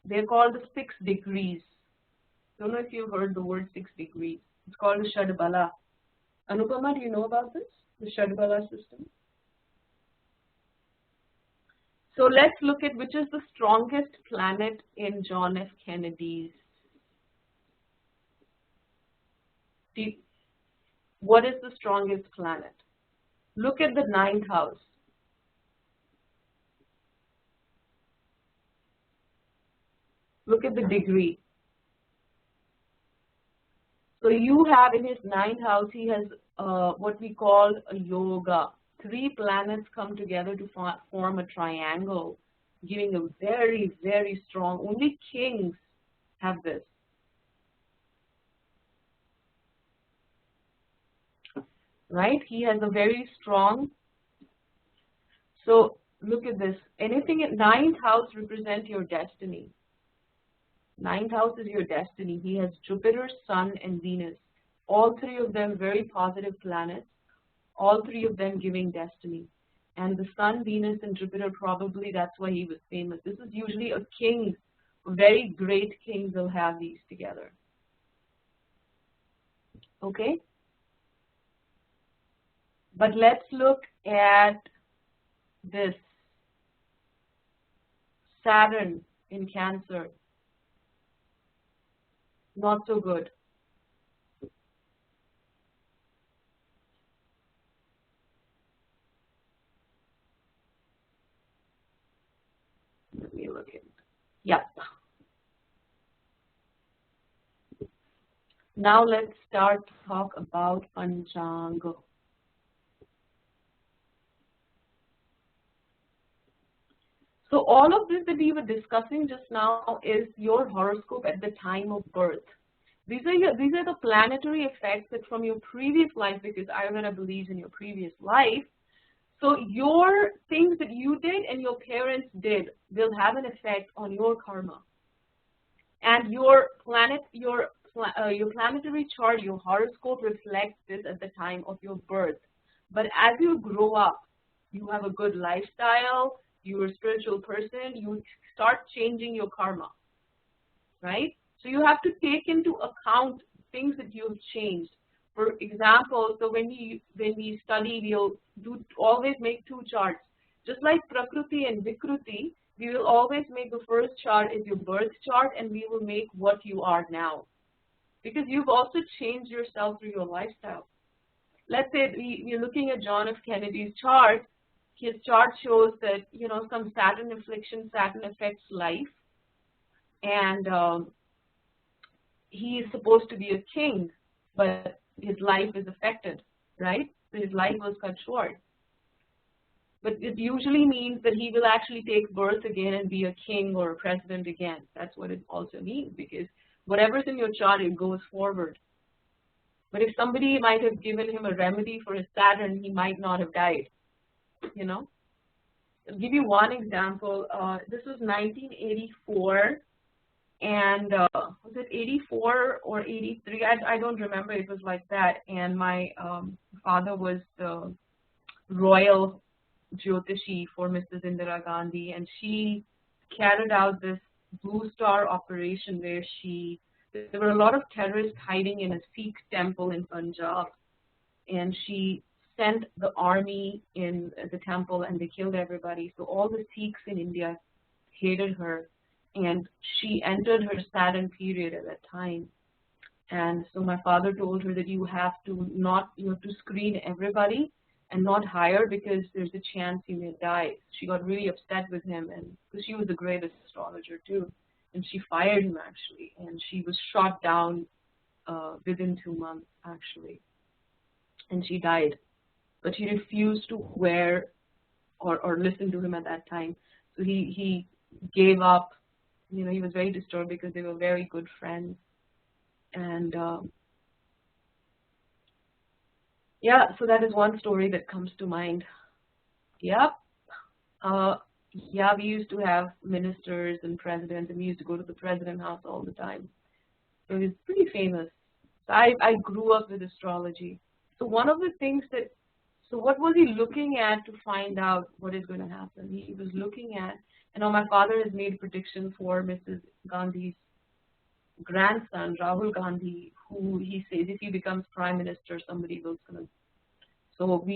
They're called the 6 degrees. Don't know if you've heard the word 6 degrees. It's called the Shadbala. Anupama, do you know about this? The Shadbala system? So let's look at which is the strongest planet in John F. Kennedy's. What is the strongest planet? Look at the 9th house. Look at the degree. So you have in his 9th house, he has what we call a yoga. 3 planets come together to form a triangle, giving a very, very strong, only kings have this. Right? He has a very strong, so look at this. Anything at 9th house represents your destiny. 9th house is your destiny. He has Jupiter, Sun, and Venus. All 3 of them very positive planets. All 3 of them giving destiny. And the Sun, Venus, and Jupiter, probably that's why he was famous. This is usually a king. Very great kings will have these together. Okay? But let's look at this. Saturn in Cancer. Not so good. Let me look at it. Yep. Now let's start to talk about Panchang. So all of this that we were discussing just now is your horoscope at the time of birth. These are the planetary effects that from your previous life, because Ayurveda believes in your previous life. So your things that you did and your parents did will have an effect on your karma. And your planetary chart, your horoscope reflects this at the time of your birth. But as you grow up, you have a good lifestyle, you're a spiritual person, you start changing your karma, right? So you have to take into account things that you've changed. For example, so when we study, we'll always make 2 charts. Just like Prakriti and Vikruti, we will always make the first chart as your birth chart, and we will make what you are now. Because you've also changed yourself through your lifestyle. Let's say we're looking at John F. Kennedy's chart. His chart shows that, you know, some Saturn affliction, Saturn affects life. And he is supposed to be a king, but his life is affected, right? So his life was cut short. But it usually means that he will actually take birth again and be a king or a president again. That's what it also means, because whatever's in your chart, it goes forward. But if somebody might have given him a remedy for his Saturn, he might not have died, you know? I'll give you one example. This was 1984, and was it 84 or 83? I don't remember. It was like that. And my father was the royal Jyotishi for Mrs. Indira Gandhi, and she carried out this Blue Star operation where there were a lot of terrorists hiding in a Sikh temple in Punjab, and she sent the army in the temple and they killed everybody. So all the Sikhs in India hated her, and she entered her Saturn period at that time. And so my father told her that you have to screen everybody and not hire, because there's a chance you may die. She got really upset with him, and because she was the greatest astrologer too, and she fired him actually, and she was shot down within 2 months actually, and she died. but he refused to wear or listen to him at that time. So he gave up. You know, he was very disturbed because they were very good friends. And yeah, so that is one story that comes to mind. Yep. Yeah, we used to have ministers and presidents, and we used to go to the president house all the time. So it was pretty famous. So I grew up with astrology. So one of the things that, so what was he looking at to find out what is going to happen? He was looking at, you know, my father has made prediction for Mrs. Gandhi's grandson, Rahul Gandhi, who he says if he becomes prime minister, somebody was going to. So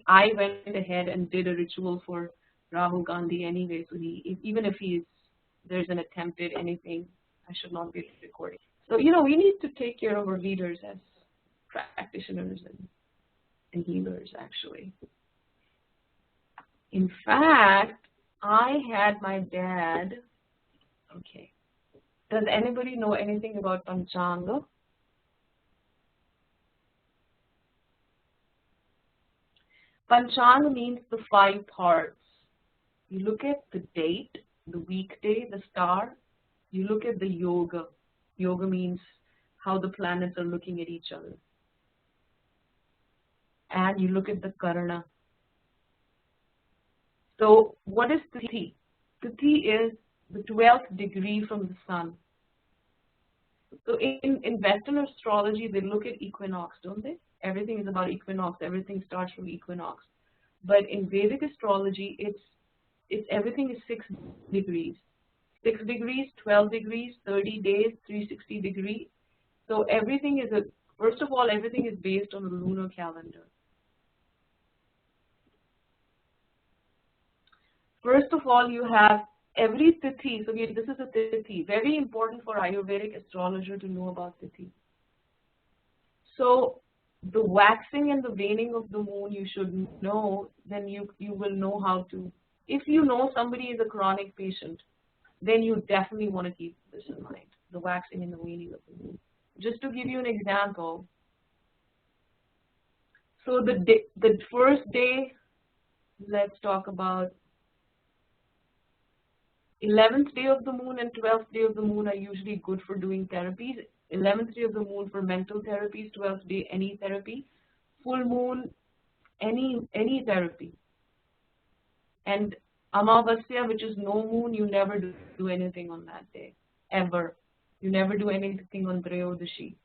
I went ahead and did a ritual for Rahul Gandhi anyway. So even if there's an attempted anything, I should not be recording. So, you know, we need to take care of our leaders as practitioners and healers, actually. In fact, I had my dad, okay. Does anybody know anything about Panchanga? Panchanga means the 5 parts. You look at the date, the weekday, the star. You look at the yoga. Yoga means how the planets are looking at each other. And you look at the karana. So what is Tithi? Tithi is the 12th degree from the sun. So in Western astrology, they look at equinox, don't they? Everything is about equinox. Everything starts from equinox. But in Vedic astrology, it's everything is 6 degrees. 6 degrees, 12 degrees, 30 days, 360 degrees. So everything is first of all, everything is based on a lunar calendar. First of all, you have every tithi. So this is a tithi. Very important for Ayurvedic astrologer to know about tithi. So the waxing and the waning of the moon, you should know. Then you will know how to. If you know somebody is a chronic patient, then you definitely want to keep this in mind, the waxing and the waning of the moon. Just to give you an example, so the first day, let's talk about 11th day of the moon and 12th day of the moon are usually good for doing therapies. 11th day of the moon for mental therapies, 12th day any therapy, full moon any therapy. And Amavasya, which is no moon, you never do anything on that day, ever. You never do anything on Trayodashi.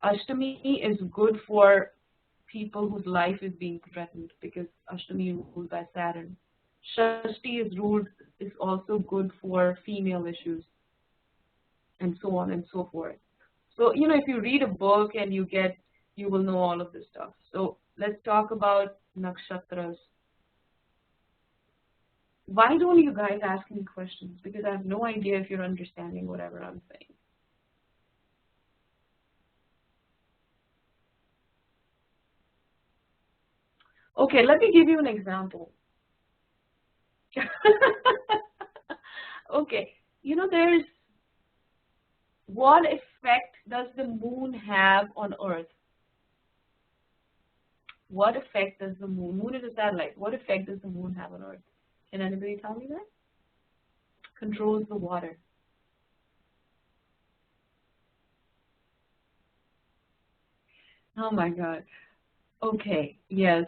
Ashtami is good for people whose life is being threatened because Ashtami is ruled by Saturn. Shashti is also good for female issues, and so on and so forth. So, you know, if you read a book and you will know all of this stuff. So let's talk about nakshatras. Why don't you guys ask me questions? Because I have no idea if you're understanding whatever I'm saying. Okay, let me give you an example. Okay, you know, what effect does the moon have on Earth? What effect does the moon is a satellite, what effect does the moon have on Earth? Can anybody tell me that? Controls the water. Oh my God. Okay, yes.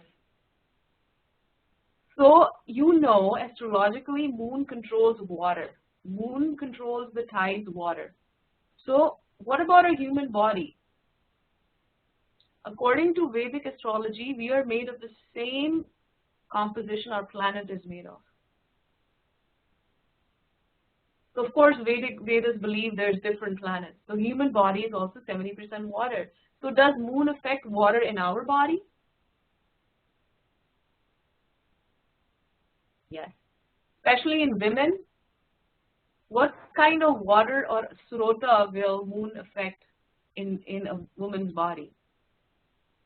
So, you know, astrologically, moon controls water. Moon controls the tides, water. So, what about our human body? According to Vedic astrology, we are made of the same composition our planet is made of. So, of course, Vedas believe there's different planets. So, human body is also 70% water. So, does moon affect water in our body? Yes. Especially in women. What kind of water or srota will moon affect in a woman's body?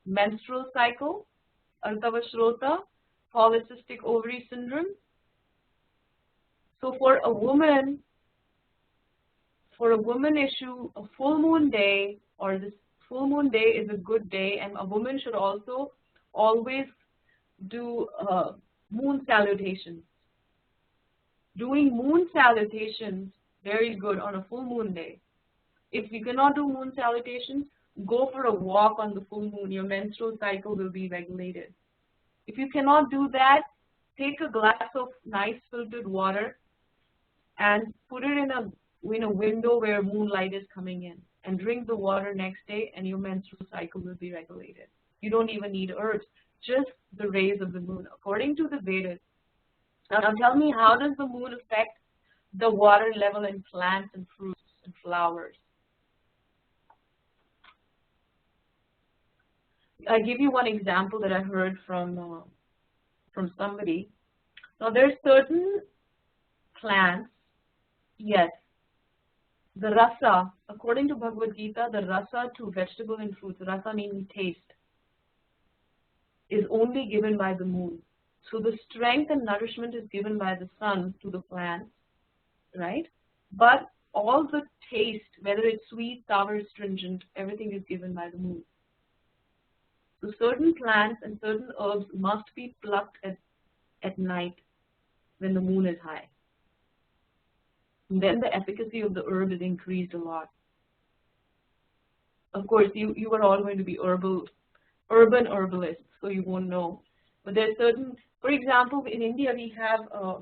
Menstrual cycle, Artava Shrota, polycystic ovary syndrome. So for a woman issue, a full moon day or this full moon day is a good day, and a woman should also always do moon salutations. Doing moon salutations, very good on a full moon day. If you cannot do moon salutations, go for a walk on the full moon. Your menstrual cycle will be regulated. If you cannot do that, take a glass of nice filtered water and put it in a window where moonlight is coming in, and drink the water next day, and your menstrual cycle will be regulated. You don't even need herbs, just the rays of the moon, according to the Vedas. Now tell me, how does the moon affect the water level in plants and fruits and flowers? I give you one example that I heard from somebody. Now there's certain plants, yes, the rasa, according to Bhagavad Gita, the rasa to vegetable and fruits, rasa meaning taste, is only given by the moon. So the strength and nourishment is given by the sun to the plants, right? But all the taste, whether it's sweet, sour, astringent, everything is given by the moon. So certain plants and certain herbs must be plucked at night when the moon is high. And then the efficacy of the herb is increased a lot. Of course, you are all going to be urban herbalists, so you won't know. But there's certain, for example, in India we have a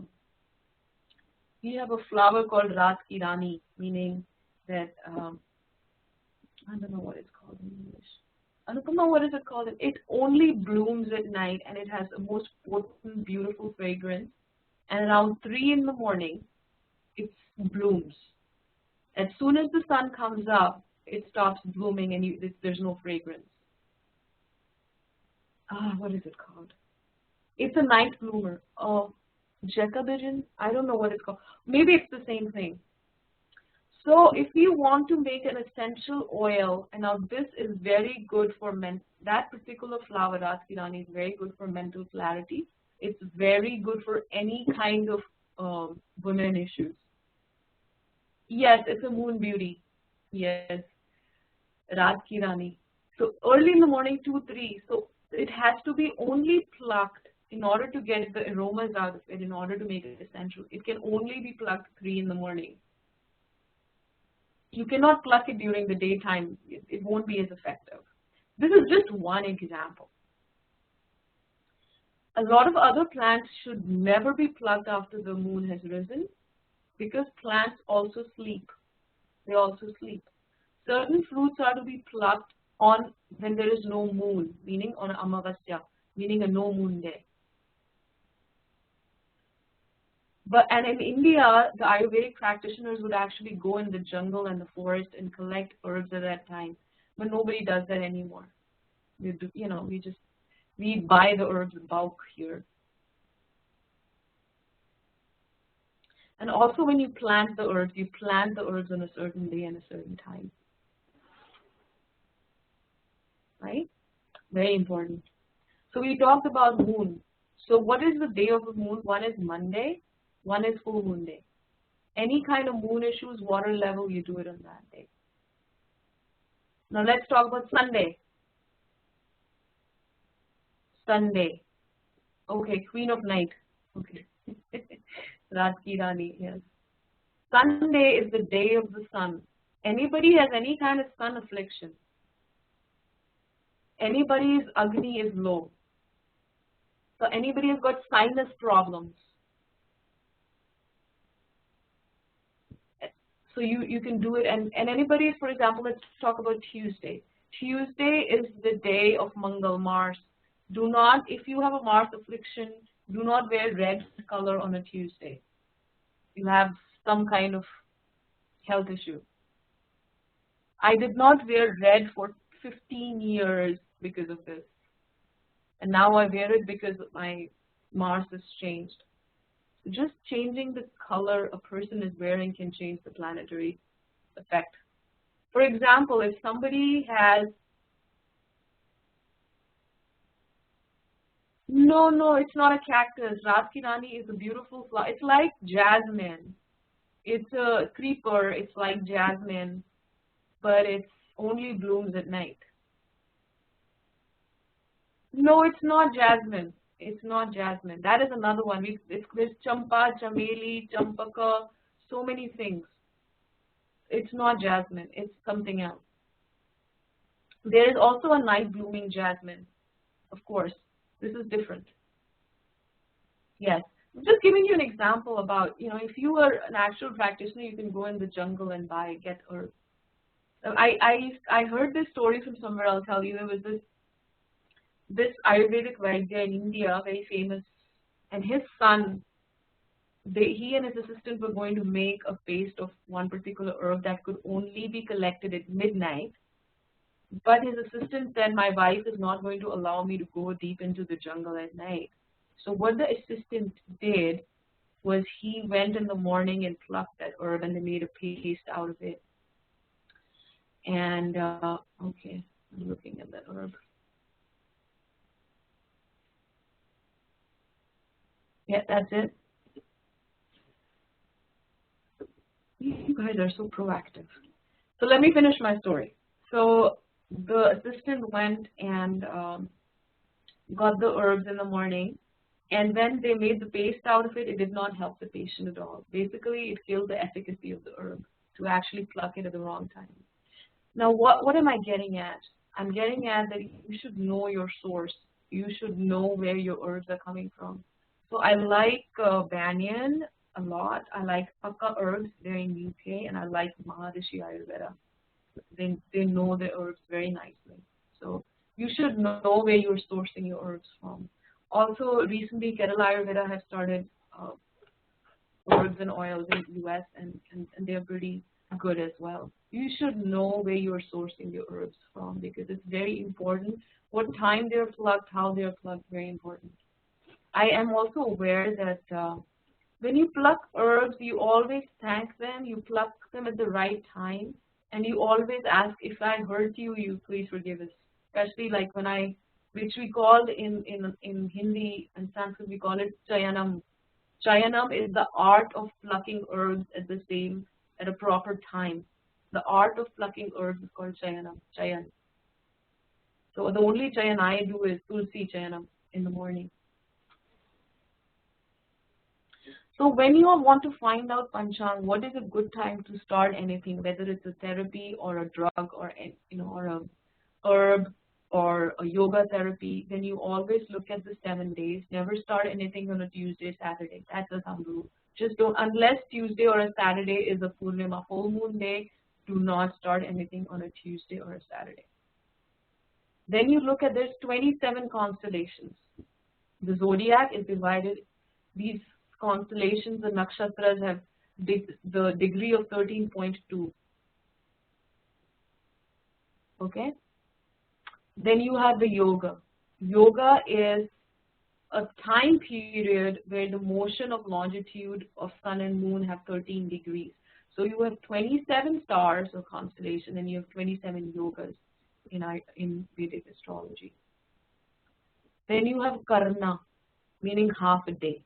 flower called Rat Ki Rani, meaning that I don't know what it's called in English. Anupama, what is it called? It only blooms at night, and it has the most potent, beautiful fragrance. And around 3 in the morning, it blooms. As soon as the sun comes up, it stops blooming, and there's no fragrance. What is it called? It's a night bloomer. Jacobijan? I don't know what it's called. Maybe it's the same thing. So if you want to make an essential oil, and now this is very good for that particular flower, Rat Ki Rani, is very good for mental clarity. It's very good for any kind of women issues. Yes, it's a moon beauty. Yes, Rat Ki Rani. So early in the morning, 2, 3. So it has to be only plucked in order to get the aromas out of it, in order to make it essential. It can only be plucked 3 in the morning. You cannot pluck it during the daytime. It won't be as effective. This is just one example. A lot of other plants should never be plucked after the moon has risen, because plants also sleep. They also sleep. Certain fruits are to be plucked on when there is no moon, meaning on Amavasya, meaning a no moon day. And in India, the Ayurvedic practitioners would actually go in the jungle and the forest and collect herbs at that time. But nobody does that anymore. We buy the herbs in bulk here. And also when you plant the herbs on a certain day and a certain time. Right? Very important. So we talked about moon. So what is the day of the moon? One is Monday. One is full moon day. Any kind of moon issues, water level, you do it on that day. Now let's talk about Sunday. Sunday. Okay, Queen of Night. Okay. Rat Ki Rani, yes. Sunday is the day of the sun. Anybody has any kind of sun affliction. Anybody's Agni is low. So anybody has got sinus problems. So you can do it, and anybody, for example, let's talk about Tuesday. Tuesday is the day of Mangal, Mars. Do not, if you have a Mars affliction, do not wear red color on a Tuesday. You have some kind of health issue. I did not wear red for 15 years because of this. And now I wear it because my Mars has changed. Just changing the color a person is wearing can change the planetary effect. For example, if somebody has... No, it's not a cactus. Rat Ki Rani is a beautiful flower. It's like jasmine. It's a creeper. It's like jasmine, but it only blooms at night. No, it's not jasmine. It's not jasmine. That is another one. There's champa, chameli, champaka, so many things. It's not jasmine. It's something else. There is also a night blooming jasmine. Of course, this is different. Yes. I'm just giving you an example about, if you are an actual practitioner, you can go in the jungle and get herbs. I heard this story from somewhere. I'll tell you. There was this Ayurvedic Vaidya in India, very famous, and his son, he and his assistant were going to make a paste of one particular herb that could only be collected at midnight. But his assistant said, my wife is not going to allow me to go deep into the jungle at night. So what the assistant did was he went in the morning and plucked that herb, and they made a paste out of it. And, okay, I'm looking at that herb. Yeah, that's it. You guys are so proactive. So let me finish my story. So the assistant went and got the herbs in the morning, and when they made the paste out of it, it did not help the patient at all. Basically, it killed the efficacy of the herb to actually pluck it at the wrong time. Now, what am I getting at? I'm getting at that you should know your source. You should know where your herbs are coming from. So I like banyan a lot. I like Pakka herbs. They're in UK, and I like Maharishi Ayurveda. They know the herbs very nicely. So you should know where you're sourcing your herbs from. Also, recently, Kerala Ayurveda has started herbs and oils in the US, and they're pretty good as well. You should know where you're sourcing your herbs from, because it's very important. What time they're plucked, how they're plucked, very important. I am also aware that when you pluck herbs, you always thank them, you pluck them at the right time, and you always ask, if I hurt you, you please forgive us. Especially like which we call in Hindi and Sanskrit, we call it chayanam. Chayanam is the art of plucking herbs at a proper time. The art of plucking herbs is called chayanam, chayan. So the only chayan I do is tulsi chayanam in the morning. So when you want to find out Panchang, what is a good time to start anything, whether it's a therapy or a drug or or a herb or a yoga therapy, then you always look at the 7 days. Never start anything on a Tuesday, Saturday. That's a thumb rule. Just don't, unless Tuesday or a Saturday is a Purnima, full moon day, do not start anything on a Tuesday or a Saturday. Then you look at, there's 27 constellations. The zodiac is divided. These constellations, the nakshatras have the degree of 13.2. Okay? Then you have the yoga. Yoga is a time period where the motion of longitude of sun and moon have 13 degrees. So you have 27 stars or constellation, and you have 27 yogas in Vedic astrology. Then you have karna, meaning half a day.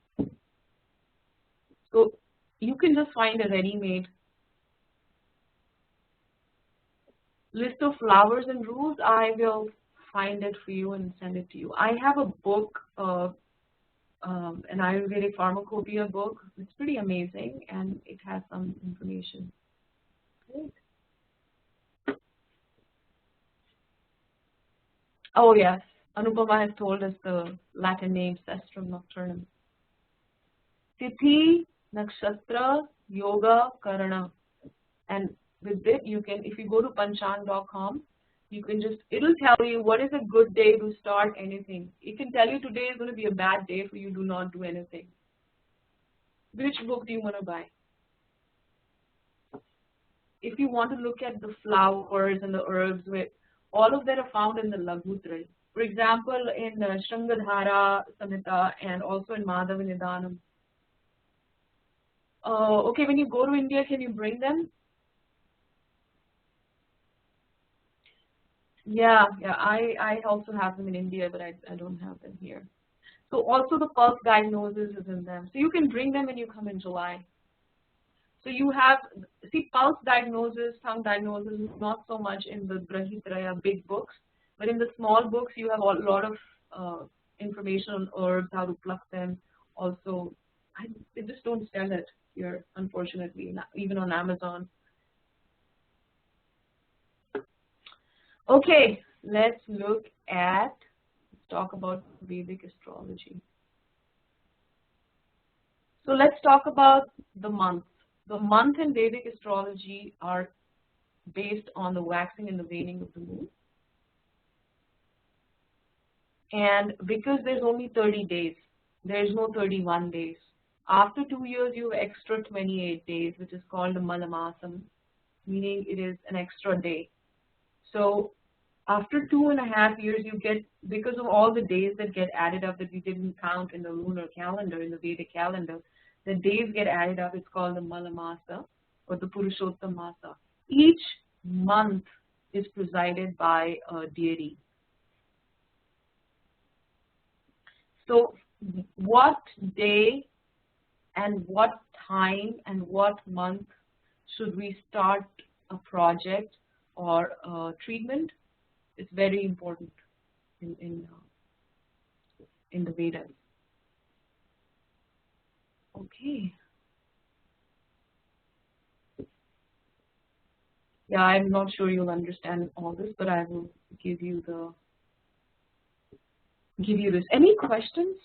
So you can just find a ready-made list of flowers and rules. I will find it for you and send it to you. I have a book, an Ayurvedic pharmacopoeia book. It's pretty amazing, and it has some information. Great. Oh yes, Anupama has told us the Latin name Sestrum Nocturnum. Tithi, Nakshatra, Yoga, Karana. And with it, you can, if you go to panchang.com, you can just, it'll tell you what is a good day to start anything. It can tell you today is going to be a bad day for you, do not do anything. Which book do you want to buy? If you want to look at the flowers and the herbs, all of that are found in the Laghutra. For example, in Shrangadhara Samhita and also in Madhava Nidanam. Okay, when you go to India, can you bring them? Yeah, I also have them in India, but I don't have them here. So also the pulse diagnosis is in them. So you can bring them when you come in July. So you have, see, pulse diagnosis, tongue diagnosis, not so much in the Brahitraya big books, but in the small books you have a lot of information on herbs, how to pluck them. Also, they just don't sell it here, unfortunately, not even on Amazon. Okay, let's talk about Vedic astrology. So let's talk about the months. The month in Vedic astrology are based on the waxing and the waning of the moon. And because there's only 30 days, there's no 31 days. After 2 years, you have extra 28 days, which is called the Malamasam, meaning it is an extra day. So after 2.5 years, you get, because of all the days that get added up that we didn't count in the lunar calendar, in the Vedic calendar, the days get added up. It's called the Malamasa or the Purushottam Masa. Each month is presided by a deity. So what day and what time and what month should we start a project or a treatment? It's very important in the Vedas. Okay. Yeah, I'm not sure you'll understand all this, but I will give you this. Any questions?